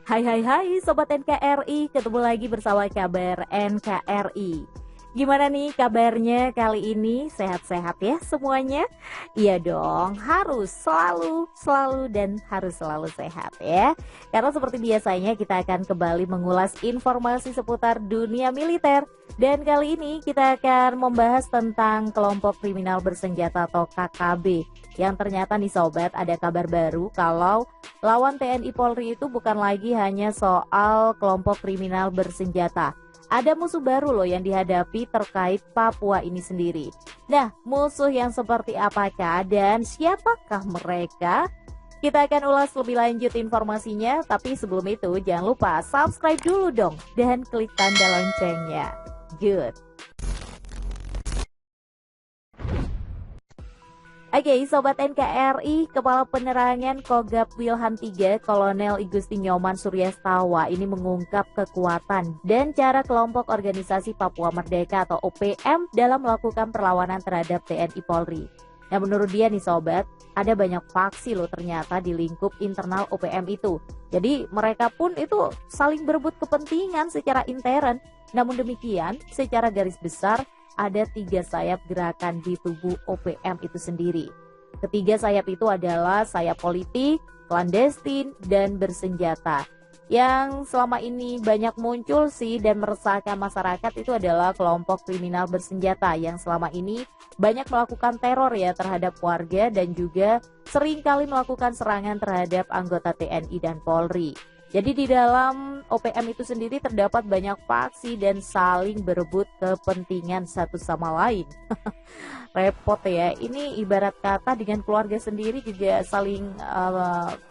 Hai hai hai Sobat NKRI, ketemu lagi bersama kabar NKRI. Gimana nih kabarnya kali ini? Sehat-sehat ya semuanya? Iya dong, harus selalu dan harus selalu sehat ya. Karena seperti biasanya kita akan kembali mengulas informasi seputar dunia militer. Dan kali ini kita akan membahas tentang kelompok kriminal bersenjata atau KKB. Yang ternyata nih sobat, ada kabar baru kalau lawan TNI Polri itu bukan lagi hanya soal kelompok kriminal bersenjata. Ada musuh baru loh yang dihadapi terkait Papua ini sendiri. Nah, musuh yang seperti apakah dan siapakah mereka? Kita akan ulas lebih lanjut informasinya, tapi sebelum itu jangan lupa subscribe dulu dong dan klik tanda loncengnya. Good. Oke, Sobat NKRI, Kepala Penerangan Kogab Wilhan III, Kolonel Igusti Nyoman Suryastawa ini mengungkap kekuatan dan cara kelompok organisasi Papua Merdeka atau OPM dalam melakukan perlawanan terhadap TNI Polri. Nah, menurut dia nih Sobat, ada banyak faksi loh ternyata di lingkup internal OPM itu. Jadi mereka pun itu saling berebut kepentingan secara intern. Namun demikian, secara garis besar, ada 3 sayap gerakan di tubuh OPM itu sendiri. Ketiga sayap itu adalah sayap politik, klandestin, dan bersenjata. Yang selama ini banyak muncul sih dan meresahkan masyarakat itu adalah kelompok kriminal bersenjata yang selama ini banyak melakukan teror ya terhadap warga dan juga seringkali melakukan serangan terhadap anggota TNI dan Polri. Jadi di dalam OPM itu sendiri terdapat banyak faksi dan saling berebut kepentingan satu sama lain. Repot ya, ini ibarat kata dengan keluarga sendiri juga saling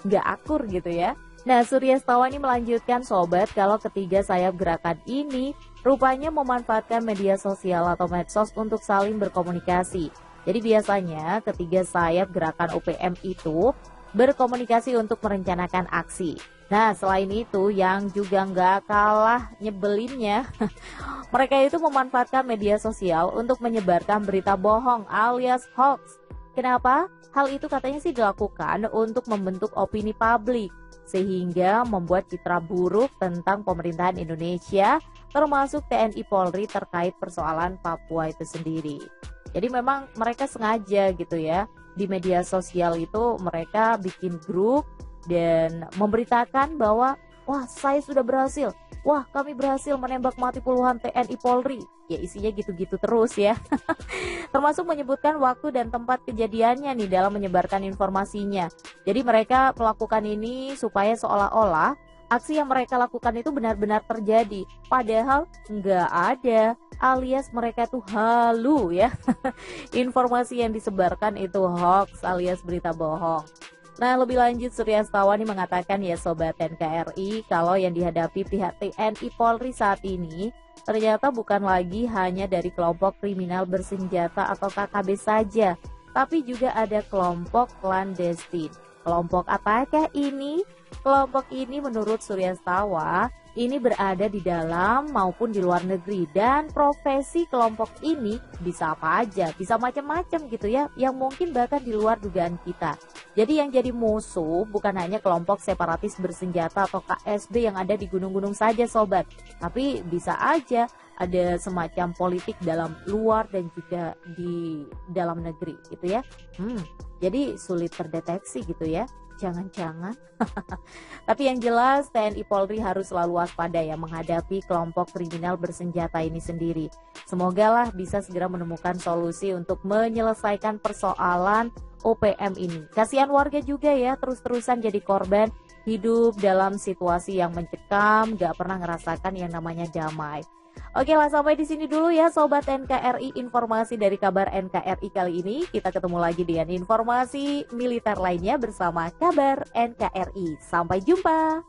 nggak akur gitu ya. Nah, Suryastawa ini melanjutkan sobat kalau ketiga sayap gerakan ini rupanya memanfaatkan media sosial atau medsos untuk saling berkomunikasi. Jadi biasanya ketiga sayap gerakan OPM itu berkomunikasi untuk merencanakan aksi. Nah, selain itu yang juga nggak kalah nyebelinnya, mereka itu memanfaatkan media sosial untuk menyebarkan berita bohong alias hoax. Kenapa? Hal itu katanya sih dilakukan untuk membentuk opini publik, sehingga membuat citra buruk tentang pemerintahan Indonesia, termasuk TNI Polri terkait persoalan Papua itu sendiri. Jadi memang mereka sengaja gitu ya, di media sosial itu mereka bikin grup dan memberitakan bahwa wah saya sudah berhasil, wah kami berhasil menembak mati puluhan TNI Polri. Ya isinya gitu-gitu terus ya. Termasuk menyebutkan waktu dan tempat kejadiannya nih dalam menyebarkan informasinya. Jadi mereka melakukan ini supaya seolah-olah aksi yang mereka lakukan itu benar-benar terjadi. Padahal nggak ada, alias mereka tuh halu ya. Informasi yang disebarkan itu hoax alias berita bohong. Nah, lebih lanjut Suryastawa ini mengatakan ya Sobat NKRI, kalau yang dihadapi pihak TNI Polri saat ini ternyata bukan lagi hanya dari kelompok kriminal bersenjata atau KKB saja, tapi juga ada kelompok klandestin. Kelompok apakah ini? Kelompok ini menurut Suryastawa ini berada di dalam maupun di luar negeri, dan profesi kelompok ini bisa apa aja, bisa macam-macam gitu ya, yang mungkin bahkan di luar dugaan kita. Jadi yang jadi musuh bukan hanya kelompok separatis bersenjata atau KSB yang ada di gunung-gunung saja sobat, tapi bisa aja ada semacam politik dalam luar dan juga di dalam negeri gitu ya. Jadi sulit terdeteksi gitu ya. Jangan-jangan. Tapi yang jelas TNI Polri harus selalu waspada ya menghadapi kelompok kriminal bersenjata ini sendiri. Semoga lah bisa segera menemukan solusi untuk menyelesaikan persoalan OPM ini. Kasihan warga juga ya terus-terusan jadi korban, hidup dalam situasi yang mencekam, gak pernah ngerasakan yang namanya damai. Oke lah, sampai di sini dulu ya Sobat NKRI informasi dari kabar NKRI kali ini. Kita ketemu lagi dengan informasi militer lainnya bersama kabar NKRI. Sampai jumpa.